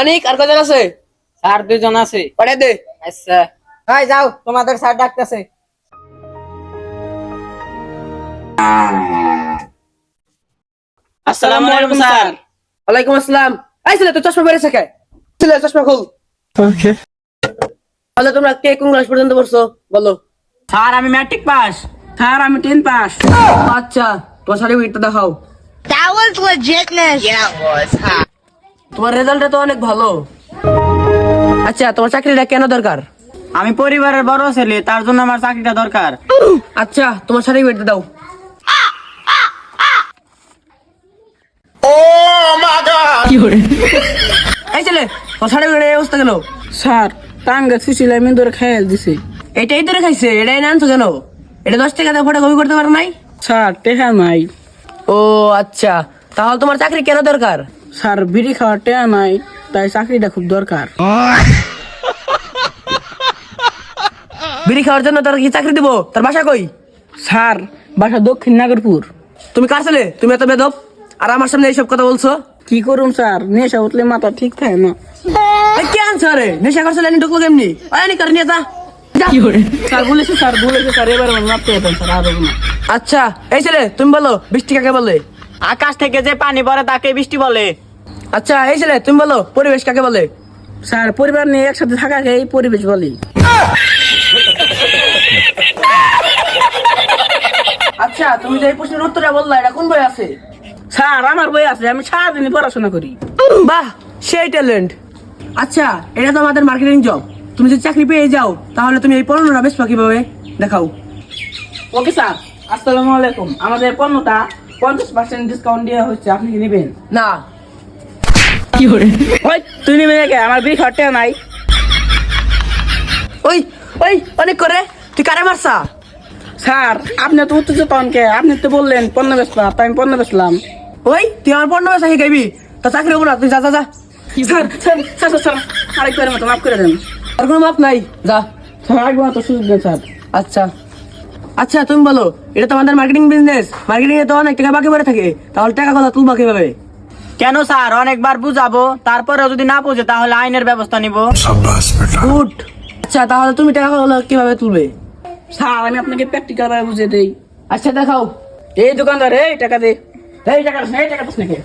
অনেক আর কজন আছে? স্যার 2 জন আছে। পাঠিয়ে দে। আচ্ছা ভাই যাও, তোমাদের স্যার ডাকতেছে। আসসালামু আলাইকুম স্যার। ওয়ালাইকুম আসসালাম। এই ছেলে তো চশমা পরেছে কে? ছেলে চশমা খুল। ওকে। তাহলে তোমরা কে কোন ক্লাস পর্যন্ত পড়ছো বলো? স্যার আমি ম্যাট্রিক পাস। স্যার আমি 10 পাস। আচ্ছা, তোমার সার্টিফিকেটটা দেখাও। That was legitness. Yeah, it was. Huh? তোমার রেজাল্টটা তো অনেক ভালো। আচ্ছা, তোমার চাকরিটা কেন দরকার? আমি পরিবারের বড় ছেলে, তার জন্য আমার চাকরিটা দরকার। আচ্ছা, তোমার সার্টিফিকেটটা দাও। এই ছেলে, তোমার সার্টিফিকেটের এই অবস্থা কেন? স্যার টাঙ্গা সুশীল আমি ধরে খেয়াল দিছি। এটাই ধরে খাইছে, এটাই না আনছো কেন? এটা 10 টাকা দিয়ে ফটোকপি করতে পারো নাই? স্যার টেহা নাই। ও আচ্ছা, তাহলে তোমার চাকরি কেন দরকার? স্যার বিড়ি খাওয়ার টেহা নাই, তাই চাকরিটা খুব দরকার। বিড়ি খাওয়ার জন্য তোর কি চাকরি দিব? তোর বাসা কই? স্যার বাসা দক্ষিণ নাগরপুর। তুমি কার ছেলে? তুমি এত বেদব আর আমার সামনে এইসব কথা বলছো? কি করুম স্যার, নেশা উঠলে মাথা ঠিক থাকে না। কে আনছো রে? নেশা করছো লাইনি ঢুকলো কেমনি? আয়নি করে নিয়ে যা। স্যার বলেছে স্যার এবার আমার মাপতে যেতেন স্যার আর হবে না। আচ্ছা, এই ছেলে তুমি বলো বৃষ্টি কাকে বলে? আকাশ থেকে যে পানি পড়ে তাকে বৃষ্টি বলে। আচ্ছা, এই ছেলে তুমি বলো পরিবেশ কাকে বলে? স্যার পরিবার নিয়ে একসাথে থাকাকে এই পরিবেশ বলি। আচ্ছা, তুমি যে এই প্রশ্নের উত্তরটা বললা এটা কোন বই আছে? স্যার আমার বই আছে, আমি সারাদিনই পড়াশোনা করি। বাহ, সেই ট্যালেন্ট। আচ্ছা, এটা তো আমাদের মার্কেটিং জব। তুমি যদি চাকরি পেয়ে যাও তাহলে তুমি এই পণ্যটা বেচবা কিভাবে দেখাও। Okay sir. আসসালামু আলাইকুম। আমাদের পণ্যটা 50% ডিসকাউন্ট দেওয়া হচ্ছে, আপনি কি নেবেন? না। ওই তুই নেবে নাকি? আমার বিড়ি খাওয়ার টেহা নাই। ওই ওই অনেক করে তুই কারে মারছা? স্যার আপনি তো উত্তেজিত কে? আপনি তো বললেন পণ্য বেচবা, তাই আমি পণ্য বেচলাম। ওই তুই আমার পণ্য বেচা শিখাইবি? তা চাকরি হবো না, তুই যা যা যা। স্যার স্যার স্যার স্যার আরেকবারের মতো মাফ করে দেন। আর কোনো মাপ নাই, যা। স্যার আরেকবার তো সুযোগ দেন স্যার। আচ্ছা আচ্ছা, তুমি বলো এটা তো আমাদের মার্কেটিং বিজনেস। মার্কেটিং এ তো অনেক টাকা বাকি পড়ে থাকে, তাহলে টাকা কথা তুলবা কিভাবে? কেন স্যার, অনেকবার বুঝাবো, তারপরেও যদি না বুঝে তাহলে আইনের ব্যবস্থা নিব। গুড। আচ্ছা, তাহলে তুমি টাকা কথা কিভাবে তুলবে? স্যার আমি আপনাকে প্র্যাকটিক্যাল ভাবে বুঝিয়ে দেই। আচ্ছা, দেখাও। এই দোকানদার এই টাকা দে, এই টাকা দিস নাকি?